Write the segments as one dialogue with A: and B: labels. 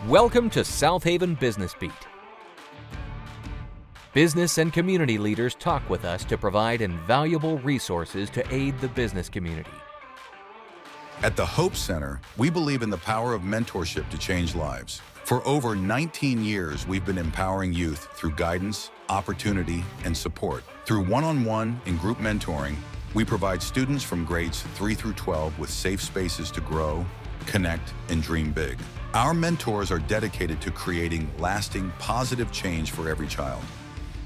A: Welcome to Southaven Business Beat. Business and community leaders talk with us to provide invaluable resources to aid the business community.
B: At the Hope Center, we believe in the power of mentorship to change lives. For over 19 years, we've been empowering youth through guidance, opportunity, and support. Through one-on-one and group mentoring, we provide students from grades 3 through 12 with safe spaces to grow, connect, and dream big. Our mentors are dedicated to creating lasting, positive change for every child.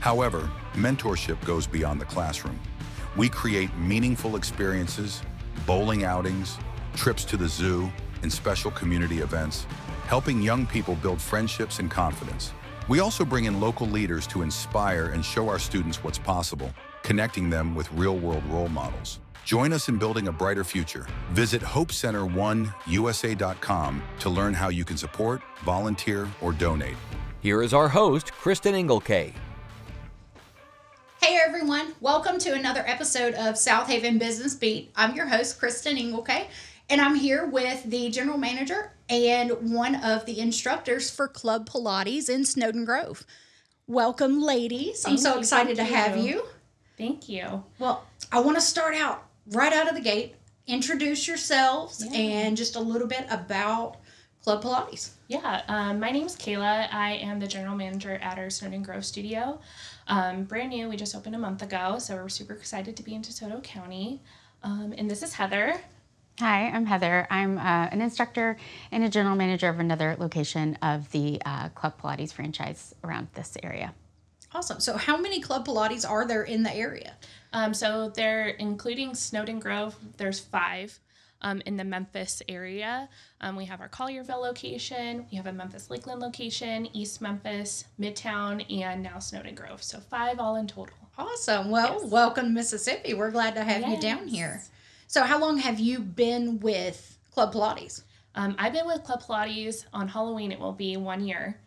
B: However, mentorship goes beyond the classroom. We create meaningful experiences, bowling outings, trips to the zoo, and special community events, helping young people build friendships and confidence. We also bring in local leaders to inspire and show our students what's possible, connecting them with real-world role models. Join us in building a brighter future. Visit HopeCenter1USA.com to learn how you can support, volunteer, or donate.
A: Here is our host, Cristan Engelke.
C: Hey everyone, welcome to another episode of Southaven Business Beat. I'm your host, Cristan Engelke, and I'm here with the General Manager and one of the instructors for Club Pilates in Snowden Grove. Welcome, ladies. I'm so excited to have you.
D: Thank you.
C: Well, I want to start out right out of the gate. Introduce yourselves and just a little bit about Club Pilates.
D: Yeah, my name's Kayla. I am the general manager at our Snowden Grove studio. Brand new, we just opened a month ago, so we're super excited to be in DeSoto County. And this is Heather.
E: Hi, I'm Heather. I'm an instructor and a general manager of another location of the Club Pilates franchise around this area.
C: Awesome. So how many Club Pilates are there in the area?
D: So they're including Snowden Grove, there's 5 in the Memphis area. We have our Collierville location, we have a Memphis Lakeland location, East Memphis, Midtown, and now Snowden Grove. So 5 all in total.
C: Awesome. Well, welcome to Mississippi. We're glad to have you down here. So how long have you been with Club Pilates?
D: I've been with Club Pilates. On Halloween, it will be 1 year.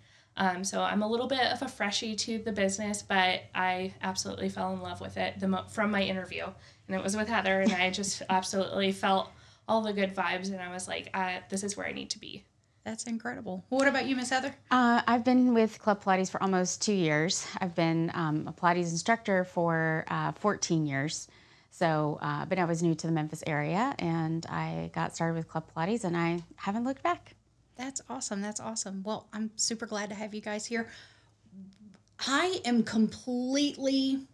D: So I'm a little bit of a freshie to the business, but I absolutely fell in love with it from my interview. And it was with Heather, and I just absolutely felt all the good vibes, and I was like, this is where I need to be.
C: That's incredible. What about you, Miss Heather?
E: I've been with Club Pilates for almost 2 years. I've been a Pilates instructor for 14 years. So, but I was new to the Memphis area, and I got started with Club Pilates, and I haven't looked back.
C: That's awesome. That's awesome. Well, I'm super glad to have you guys here. I am completely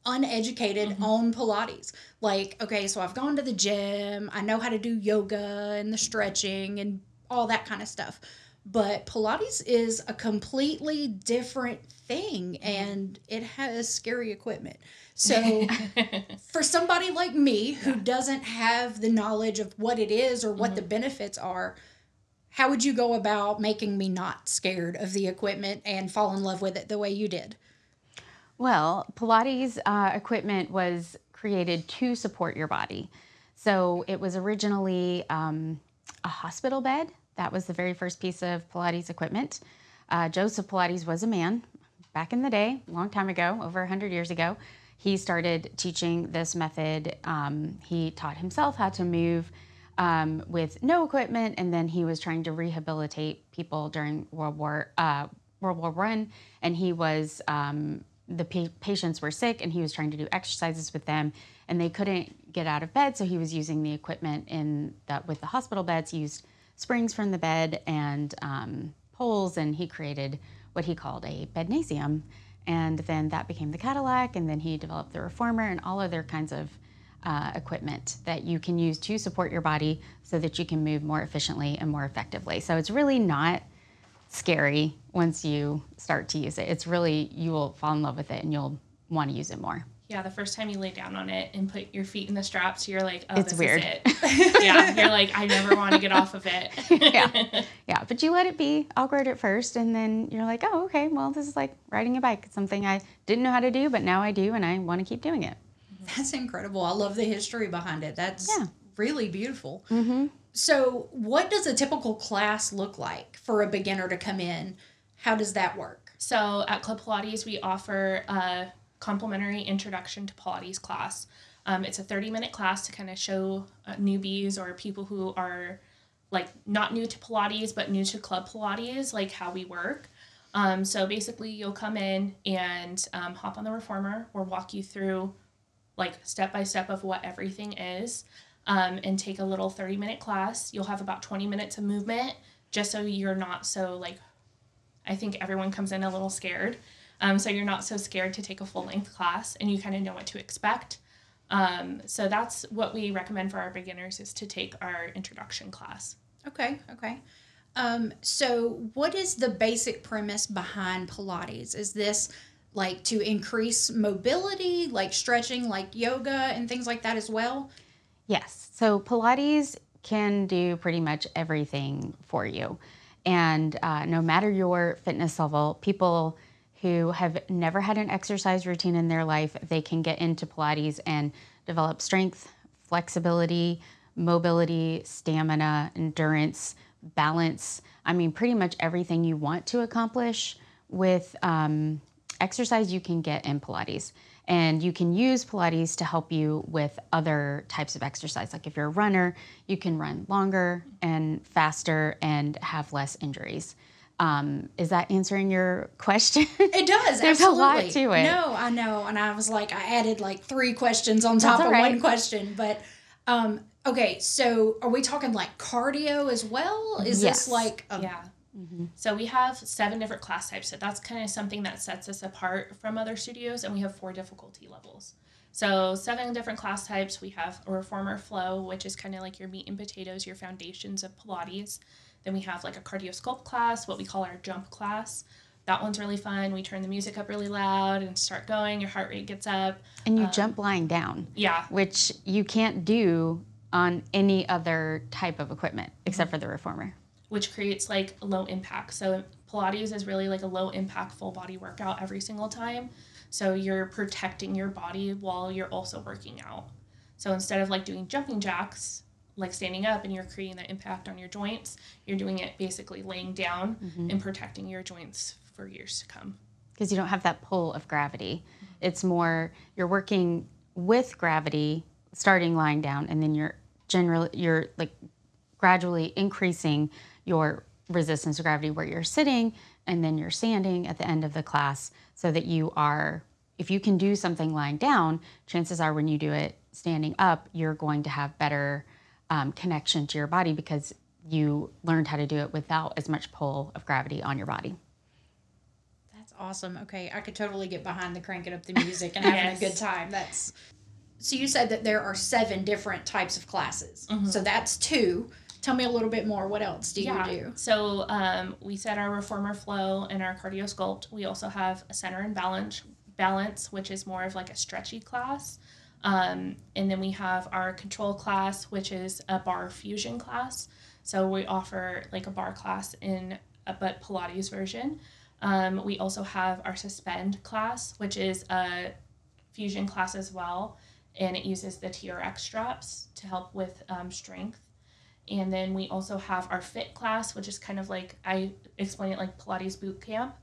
C: uneducated on Pilates. Like, okay, so I've gone to the gym. I know how to do yoga and the stretching and all that kind of stuff. But Pilates is a completely different thing, and it has scary equipment. So for somebody like me who doesn't have the knowledge of what it is or what the benefits are, how would you go about making me not scared of the equipment and fall in love with it the way you did?
E: Well, Pilates equipment was created to support your body. So it was originally a hospital bed. That was the very first piece of Pilates equipment. Joseph Pilates was a man back in the day, a long time ago, over 100 years ago. He started teaching this method. He taught himself how to move with no equipment, and then he was trying to rehabilitate people during World War I, and he was patients were sick, and he was trying to do exercises with them, and they couldn't get out of bed, so he was using the equipment with the hospital beds. He used springs from the bed and poles, and he created what he called a bednasium, and then that became the Cadillac, and then he developed the Reformer and all other kinds of equipment that you can use to support your body so that you can move more efficiently and more effectively. So it's really not scary once you start to use it. It's really, you will fall in love with it and you'll want to use it more.
D: Yeah, the first time you lay down on it and put your feet in the straps, you're like, oh,
E: it's
D: this
E: weird.
D: is it. Yeah, you're like, I never want to get off of it.
E: Yeah, but you let it be awkward at first, and then you're like, oh, okay, well, this is like riding a bike. It's something I didn't know how to do, but now I do, and I want to keep doing it.
C: That's incredible. I love the history behind it. That's really beautiful.
E: Mm-hmm.
C: So what does a typical class look like for a beginner to come in? How does that work?
D: So at Club Pilates, we offer a complimentary introduction to Pilates class. It's a 30-minute class to kind of show newbies or people who are like not new to Pilates, but new to Club Pilates, like how we work. So basically you'll come in and hop on the reformer. We'll walk you through like step by step of what everything is, and take a little 30-minute class. You'll have about 20 minutes of movement, just so you're not so like, I think everyone comes in a little scared. So you're not so scared to take a full length class and you kind of know what to expect. So that's what we recommend for our beginners, is to take our introduction class.
C: Okay. So what is the basic premise behind Pilates? Is this like to increase mobility, like stretching, like yoga and things like that as well?
E: Yes. So Pilates can do pretty much everything for you. And no matter your fitness level, people who have never had an exercise routine in their life, they can get into Pilates and develop strength, flexibility, mobility, stamina, endurance, balance. I mean, pretty much everything you want to accomplish with exercise you can get in Pilates. And you can use Pilates to help you with other types of exercise. Like if you're a runner, you can run longer and faster and have less injuries. Is that answering your question?
C: It does.
E: There's
C: absolutely.
E: a lot to it.
C: No, I know. And I was like, I added like 3 questions on top of one question. But okay, so are we talking like cardio as well? Is
E: Yes.
C: this like
D: Yeah. So we have 7 different class types. So that's kind of something that sets us apart from other studios. And we have 4 difficulty levels. So 7 different class types. We have a reformer flow, which is kind of like your meat and potatoes, your foundations of Pilates. Then we have like a cardio sculpt class, what we call our jump class. That one's really fun. We turn the music up really loud and start going. Your heart rate gets up.
E: And you jump lying down.
D: Yeah.
E: Which you can't do on any other type of equipment except for the reformer.
D: Which creates like low impact. So Pilates is really like a low impact full body workout every single time. So you're protecting your body while you're also working out. So instead of like doing jumping jacks, like standing up and you're creating that impact on your joints, you're doing it basically laying down and protecting your joints for years to come.
E: Because you don't have that pull of gravity. It's more, you're working with gravity, starting lying down, and then you're like gradually increasing your resistance to gravity where you're sitting, and then you're standing at the end of the class, so that you are, if you can do something lying down, chances are when you do it standing up, you're going to have better connection to your body because you learned how to do it without as much pull of gravity on your body.
C: That's awesome. Okay, I could totally get behind the cranking up the music and having a good time. So you said that there are 7 different types of classes. So that's 2. Tell me a little bit more. What else do you do?
D: So we said our reformer flow and our cardio sculpt. We also have a center and balance, which is more of like a stretchy class. And then we have our control class, which is a bar fusion class. So we offer like a bar class in a but Pilates version. We also have our suspend class, which is a fusion class as well. And it uses the TRX straps to help with strength. And then we also have our fit class, which is kind of like, I explain it like Pilates boot camp.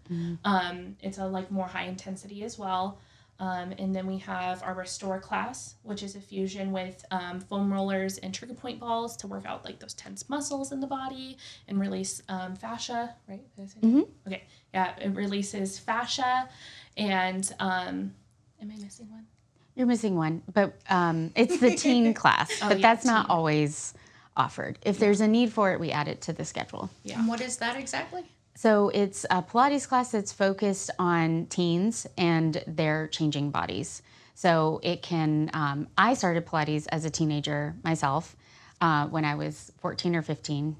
D: It's a like more high intensity as well. And then we have our restore class, which is a fusion with foam rollers and trigger point balls to work out like those tense muscles in the body and release fascia, right? Okay. Yeah. It releases fascia. And am I missing one?
E: You're missing one, but it's the teen class, but that's not always offered. If there's a need for it, we add it to the schedule.
C: Yeah. And what is that exactly?
E: So it's a Pilates class that's focused on teens and their changing bodies. So it can, I started Pilates as a teenager myself when I was 14 or 15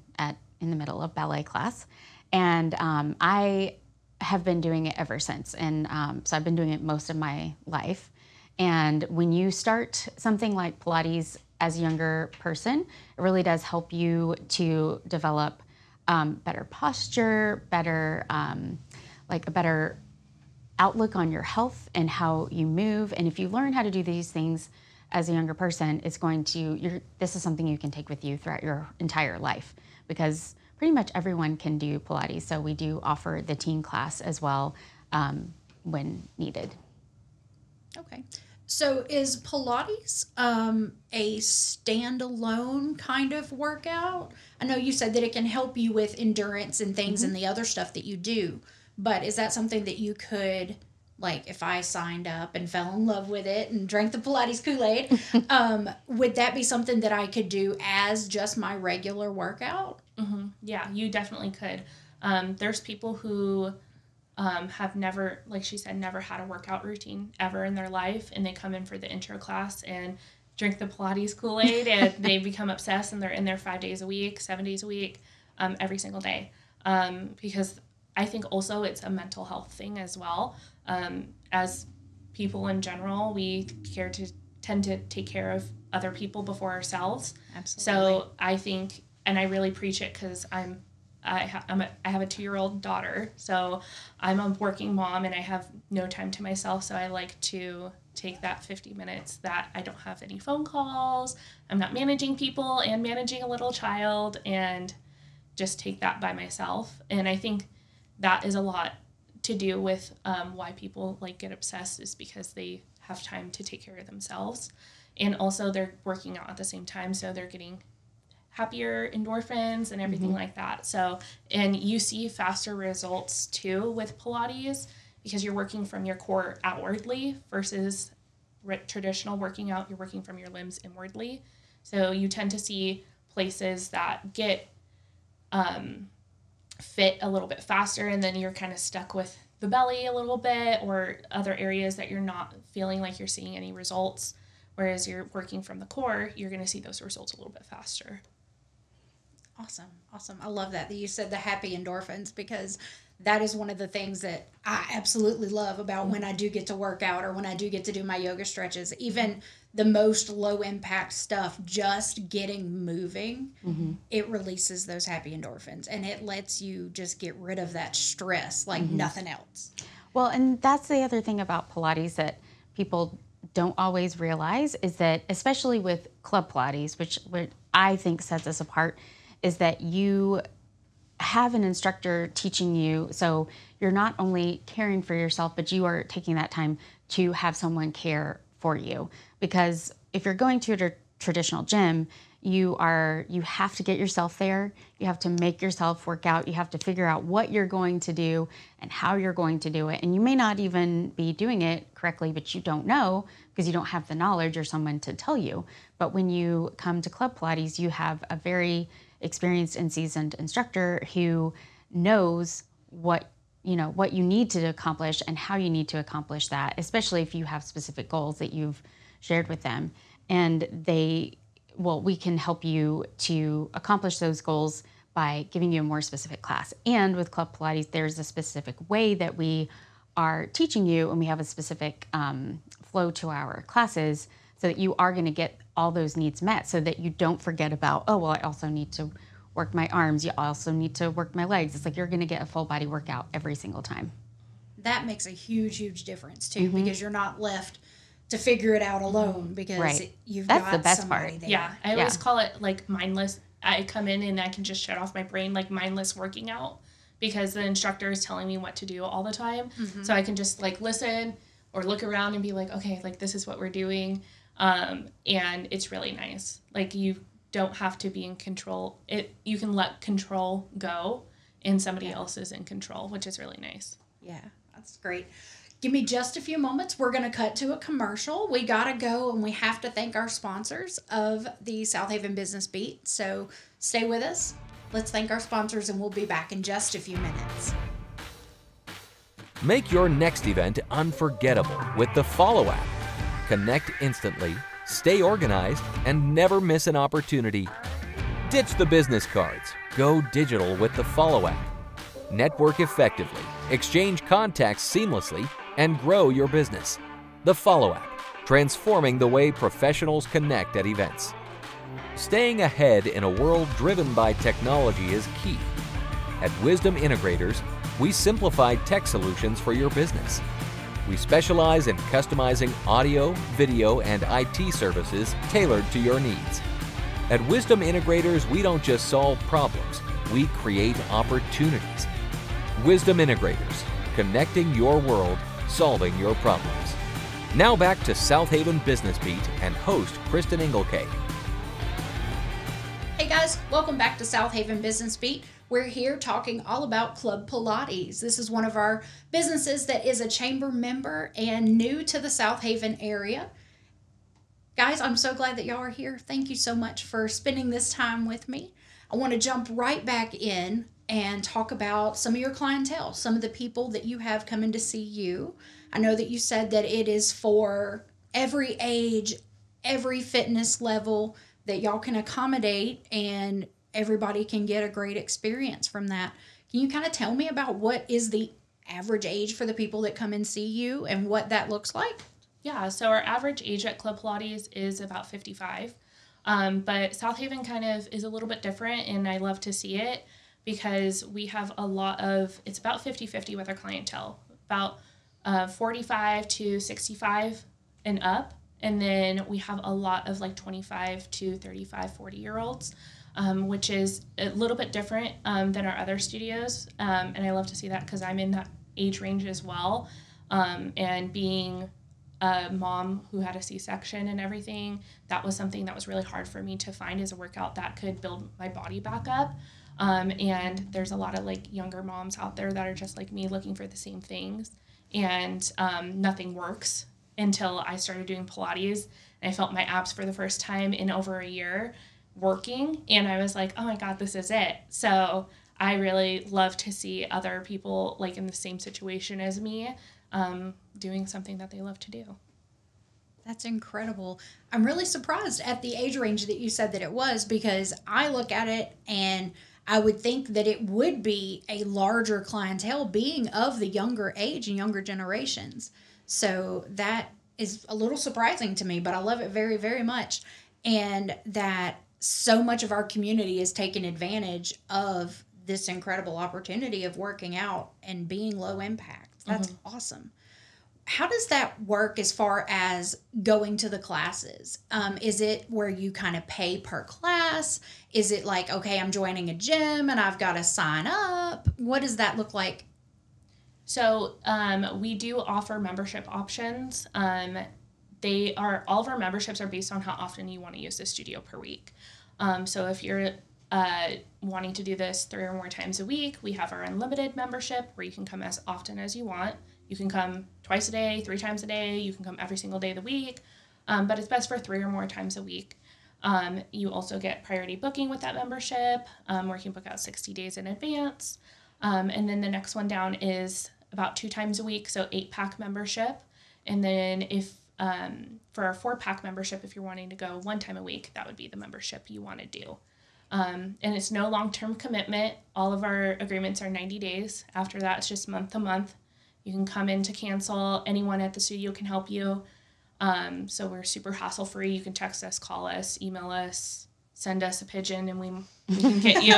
E: in the middle of ballet class. And I have been doing it ever since. And so I've been doing it most of my life. And when you start something like Pilates as a younger person, it really does help you to develop better posture, better, like a better outlook on your health and how you move. And if you learn how to do these things as a younger person, it's going to, this is something you can take with you throughout your entire life, because pretty much everyone can do Pilates. So we do offer the teen class as well when needed.
C: Okay. So is Pilates a standalone kind of workout? I know you said that it can help you with endurance and things and the other stuff that you do, but is that something that you could, like if I signed up and fell in love with it and drank the Pilates Kool-Aid, would that be something that I could do as just my regular workout?
D: Yeah, you definitely could. There's people who have never, like she said, never had a workout routine ever in their life, and they come in for the intro class and drink the Pilates Kool-Aid, and they become obsessed, and they're in there 5 days a week, 7 days a week, every single day. Because I think also it's a mental health thing as well. As people in general, we tend to take care of other people before ourselves.
C: Absolutely.
D: So I think, and I really preach it because I have a 2-year-old daughter, so I'm a working mom and I have no time to myself. So I like to take that 50 minutes that I don't have any phone calls, I'm not managing people and managing a little child, and just take that by myself. And I think that is a lot to do with why people like get obsessed, is because they have time to take care of themselves, and also they're working out at the same time, so they're getting happier endorphins and everything like that. So, and you see faster results too with Pilates because you're working from your core outwardly versus traditional working out, you're working from your limbs inwardly. So you tend to see places that get fit a little bit faster, and then you're kind of stuck with the belly a little bit, or other areas that you're not feeling like you're seeing any results. Whereas you're working from the core, you're going to see those results a little bit faster.
C: Awesome. I love that you said the happy endorphins, because that is one of the things that I absolutely love about when I do get to work out or when I do get to do my yoga stretches. Even the most low impact stuff, just getting moving, it releases those happy endorphins, and it lets you just get rid of that stress like nothing else.
E: Well, and that's the other thing about Pilates that people don't always realize, is that especially with Club Pilates, which I think sets us apart, is that you have an instructor teaching you. So you're not only caring for yourself, but you are taking that time to have someone care for you. Because if you're going to a traditional gym, you have to get yourself there. You have to make yourself work out. You have to figure out what you're going to do and how you're going to do it. And you may not even be doing it correctly, but you don't know because you don't have the knowledge or someone to tell you. But when you come to Club Pilates, you have a very experienced and seasoned instructor who knows what you need to accomplish and how you need to accomplish that, especially if you have specific goals that you've shared with them. And we can help you to accomplish those goals by giving you a more specific class. And with Club Pilates, there's a specific way that we are teaching you, and we have a specific flow to our classes, so that you are going to get all those needs met, so that you don't forget about, oh, well, I also need to work my arms. You also need to work my legs. It's like you're going to get a full body workout every single time.
C: That makes a huge difference too, because you're not left to figure it out alone, because you've got
E: the best
C: somebody
E: part.
C: there.
D: Yeah, I always call it like mindless. I come in and I can just shut off my brain, like mindless working out, because the instructor is telling me what to do all the time. So I can just like listen or look around and be like, okay, like this is what we're doing. And it's really nice. Like you don't have to be in control. You can let control go, and somebody else is in control, which is really nice.
C: Yeah, that's great. Give me just a few moments. We're going to cut to a commercial. We got to go, and we have to thank our sponsors of the Southaven Business Beat. So stay with us. Let's thank our sponsors, and we'll be back in just a few minutes.
A: Make your next event unforgettable with the Follow app. Connect instantly, stay organized, and never miss an opportunity. Ditch the business cards. Go digital with the Follow app. Network effectively, exchange contacts seamlessly, and grow your business. The Follow app, transforming the way professionals connect at events. Staying ahead in a world driven by technology is key. At Wisdom Integrators, we simplify tech solutions for your business. We specialize in customizing audio, video, and IT services tailored to your needs. At Wisdom Integrators, we don't just solve problems, we create opportunities. Wisdom Integrators, connecting your world, solving your problems. Now back to Southaven Business Beat and host Cristan Engelke.
C: Hey guys, welcome back to Southaven Business Beat. We're here talking all about Club Pilates. This is one of our businesses that is a chamber member and new to the Southaven area. Guys, I'm so glad that y'all are here. Thank you so much for spending this time with me. I want to jump right back in and talk about some of your clientele, some of the people that you have coming to see you. I know that you said that it is for every age, every fitness level, that y'all can accommodate and everybody can get a great experience from that. Can you kind of tell me about what is the average age for the people that come and see you and what that looks like?
D: Yeah, so our average age at Club Pilates is about 55. But Southaven kind of is a little bit different, and I love to see it because we have a lot of, it's about 50-50 with our clientele, about 45 to 65 and up. And then we have a lot of like 25 to 35, 40-year-olds, which is a little bit different than our other studios. And I love to see that because I'm in that age range as well. And being a mom who had a C-section and everything, that was something that was really hard for me to find as a workout that could build my body back up. And there's a lot of like younger moms out there that are just like me looking for the same things. And nothing works until I started doing Pilates. And I felt my abs for the first time in over a year working. And I was like, oh my God, this is it. So I really love to see other people like in the same situation as me doing something that they love to do.
C: That's incredible. I'm really surprised at the age range that you said that it was, because I look at it and I would think that it would be a larger clientele being of the younger age and younger generations. So that is a little surprising to me, but I love it very, very much. And that so much of our community is taking advantage of this incredible opportunity of working out and being low impact. That's awesome. How does that work as far as going to the classes? Is it where you kind of pay per class? Is it like, okay, I'm joining a gym and I've got to sign up? What does that look like?
D: So we do offer membership options. All of our memberships are based on how often you want to use the studio per week. So if you're wanting to do this 3 or more times a week, we have our unlimited membership where you can come as often as you want. You can come twice a day, 3 times a day. You can come every single day of the week, but it's best for 3 or more times a week. You also get priority booking with that membership, where you can book out 60 days in advance. And then the next one down is about 2 times a week, so 8-pack membership. And then if for our 4-pack membership, if you're wanting to go 1 time a week, that would be the membership you want to do. And it's no long-term commitment. All of our agreements are 90 days. After that, it's just month to month. You can come in to cancel. Anyone at the studio can help you. So we're super hassle-free. You can text us, call us, email us, send us a pigeon, and we can get you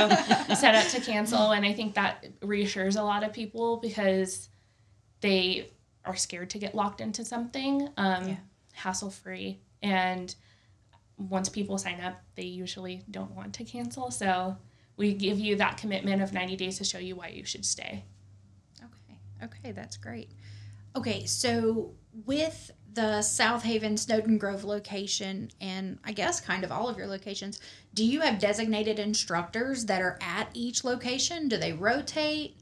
D: set up to cancel. And I think that reassures a lot of people because they are scared to get locked into something, hassle-free. And once people sign up, they usually don't want to cancel. So we give you that commitment of 90 days to show you why you should stay.
C: Okay, that's great. Okay, so with the Southaven Snowden Grove location, and I guess kind of all of your locations, do you have designated instructors that are at each location? Do they rotate?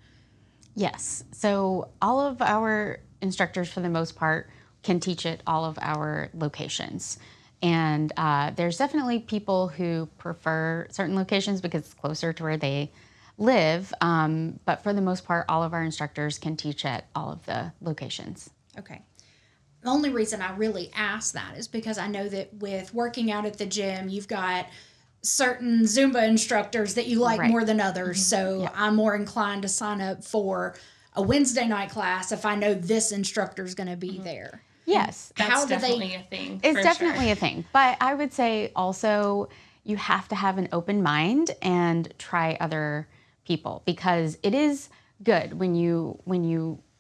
E: Yes. So all of our instructors, for the most part, can teach at all of our locations. And there's definitely people who prefer certain locations because it's closer to where they live. But for the most part, all of our instructors can teach at all of the locations.
C: Okay. The only reason I really ask that is because I know that with working out at the gym, you've got certain Zumba instructors that you like more than others. So I'm more inclined to sign up for a Wednesday night class if I know this instructor is going to be there.
E: Yes.
D: That's definitely a thing.
E: It's definitely a thing. But I would say also you have to have an open mind and try other people, because it is good when you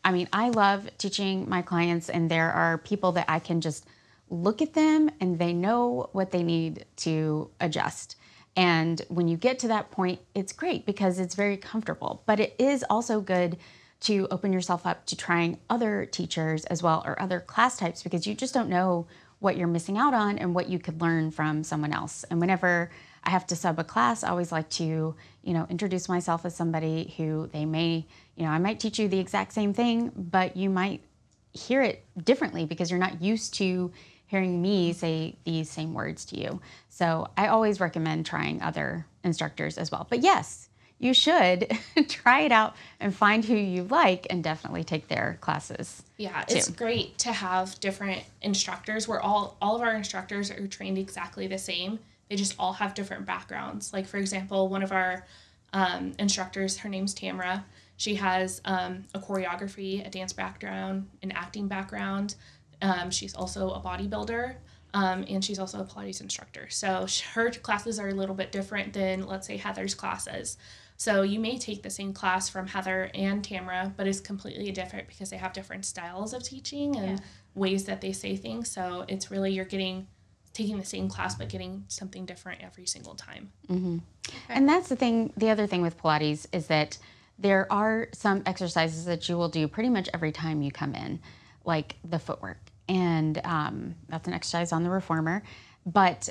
E: I mean, I love teaching my clients, and there are people that I can just look at them and they know what they need to adjust. And when you get to that point, it's great because it's very comfortable. But it is also good to open yourself up to trying other teachers as well, or other class types, because you just don't know what you're missing out on and what you could learn from someone else. And whenever I have to sub a class, I always like to, introduce myself as somebody who they may, I might teach you the exact same thing, but you might hear it differently because you're not used to hearing me say these same words to you. So I always recommend trying other instructors as well. But yes, you should try it out and find who you like, and definitely take their classes.
D: Yeah, it's great to have different instructors where all of our instructors are trained exactly the same. They just all have different backgrounds. Like, for example, one of our instructors, her name's Tamara. She has a choreography, a dance background, an acting background. She's also a bodybuilder, and she's also a Pilates instructor. So her classes are a little bit different than, let's say, Heather's classes. So you may take the same class from Heather and Tamara, but it's completely different because they have different styles of teaching and ways that they say things. So it's really, you're taking the same class but getting something different every single time.
E: Mm-hmm. Okay. And that's the other thing with Pilates is that there are some exercises that you will do pretty much every time you come in, like the footwork. And that's an exercise on the reformer. But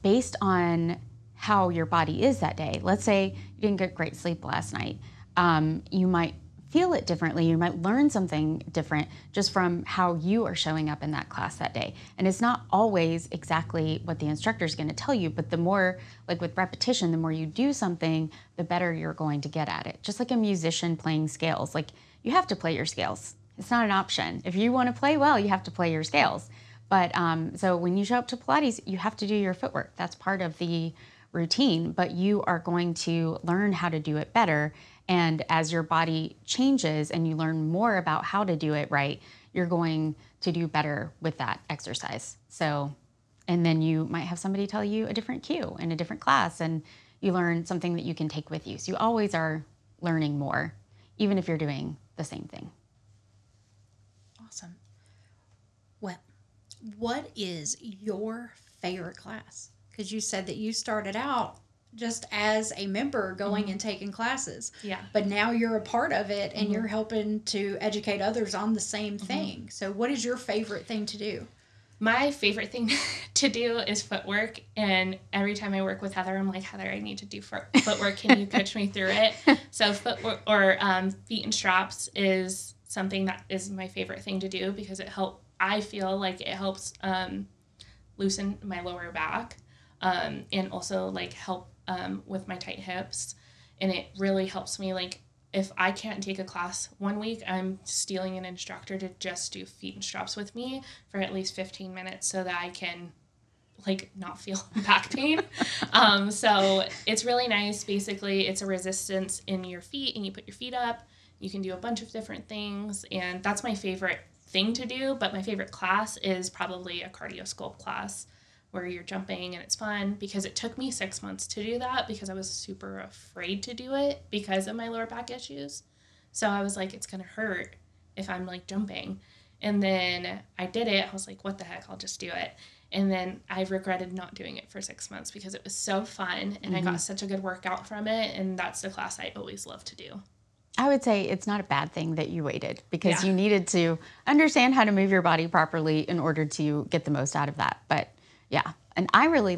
E: based on how your body is that day, let's say you didn't get great sleep last night, you might feel it differently. You might learn something different just from how you are showing up in that class that day. And it's not always exactly what the instructor is going to tell you, but the more, like with repetition, the more you do something, the better you're going to get at it. Just like a musician playing scales, like you have to play your scales. It's not an option. If you want to play well, you have to play your scales. But so when you show up to Pilates, you have to do your footwork. That's part of the routine, but you are going to learn how to do it better. And as your body changes and you learn more about how to do it right, you're going to do better with that exercise. So, and then you might have somebody tell you a different cue in a different class, and you learn something that you can take with you. So you always are learning more, even if you're doing the same thing.
C: Awesome. Well, what is your favorite class? Because you said that you started out just as a member going and taking classes.
D: Yeah.
C: But now you're a part of it and you're helping to educate others on the same thing. So what is your favorite thing to do?
D: My favorite thing to do is footwork. And every time I work with Heather, I'm like, Heather, I need to do footwork. Can you coach me through it? So footwork or feet and straps is something that is my favorite thing to do because I feel like it helps loosen my lower back and also like help with my tight hips. And it really helps me, like, if I can't take a class one week, I'm stealing an instructor to just do feet and straps with me for at least 15 minutes so that I can, like, not feel back pain. So it's really nice. Basically, it's a resistance in your feet, and you put your feet up. You can do a bunch of different things, and that's my favorite thing to do. But my favorite class is probably a cardio sculpt class, where you're jumping and it's fun, because it took me 6 months to do that because I was super afraid to do it because of my lower back issues. So I was like, it's going to hurt if I'm like jumping. And then I did it. I was like, what the heck? I'll just do it. And then I regretted not doing it for 6 months because it was so fun and I got such a good workout from it. And that's the class I always love to do.
E: I would say it's not a bad thing that you waited because you needed to understand how to move your body properly in order to get the most out of that. But yeah, and I really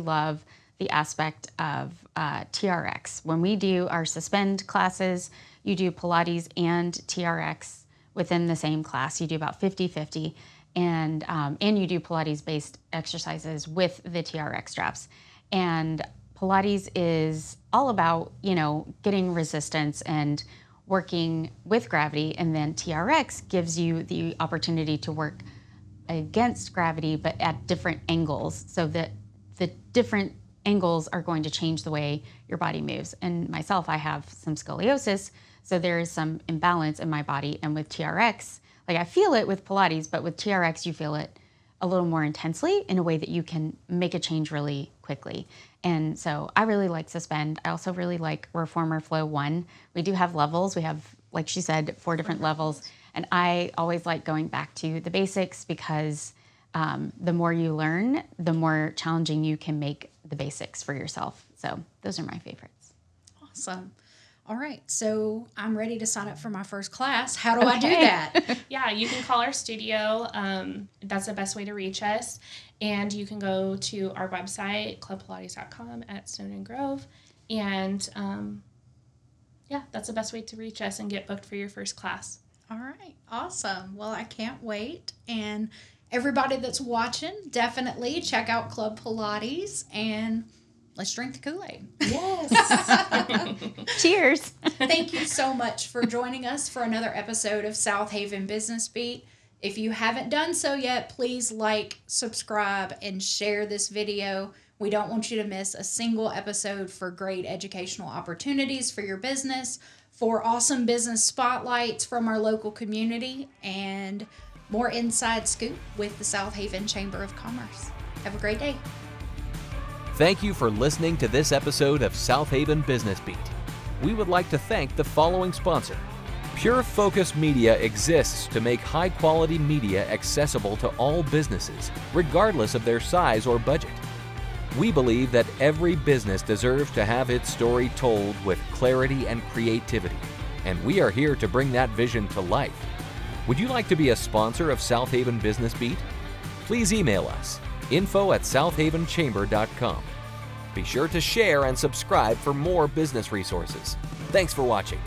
E: love the aspect of TRX. When we do our suspend classes, you do Pilates and TRX within the same class. You do about 50-50, and you do Pilates-based exercises with the TRX straps. And Pilates is all about, getting resistance and working with gravity, and then TRX gives you the opportunity to work against gravity, but at different angles, so that the different angles are going to change the way your body moves. And myself, I have some scoliosis, so there is some imbalance in my body. And with TRX, like I feel it with Pilates, but with TRX, you feel it a little more intensely in a way that you can make a change really quickly. And so I really like Suspend. I also really like Reformer Flow 1. We do have levels. We have, like she said, 4 different levels. And I always like going back to the basics because the more you learn, the more challenging you can make the basics for yourself. So those are my favorites.
C: Awesome. All right, so I'm ready to sign up for my first class. How do I do that?
D: Yeah, you can call our studio. That's the best way to reach us. And you can go to our website, clubpilates.com at Snowden Grove. And yeah, that's the best way to reach us and get booked for your first class.
C: All right, awesome. Well, I can't wait. And everybody that's watching, definitely check out Club Pilates and let's drink the Kool-Aid.
D: Yes.
E: Cheers.
C: Thank you so much for joining us for another episode of Southaven Business Beat. If you haven't done so yet, please like, subscribe, and share this video. We don't want you to miss a single episode for great educational opportunities for your business, for awesome business spotlights from our local community, and more inside scoop with the Southaven Chamber of Commerce. Have a great day.
A: Thank you for listening to this episode of Southaven Business Beat. We would like to thank the following sponsor. Pure Focus Media exists to make high-quality media accessible to all businesses, regardless of their size or budget. We believe that every business deserves to have its story told with clarity and creativity, and we are here to bring that vision to life. Would you like to be a sponsor of Southaven Business Beat? Please email us, info@southavenchamber.com. Be sure to share and subscribe for more business resources. Thanks for watching.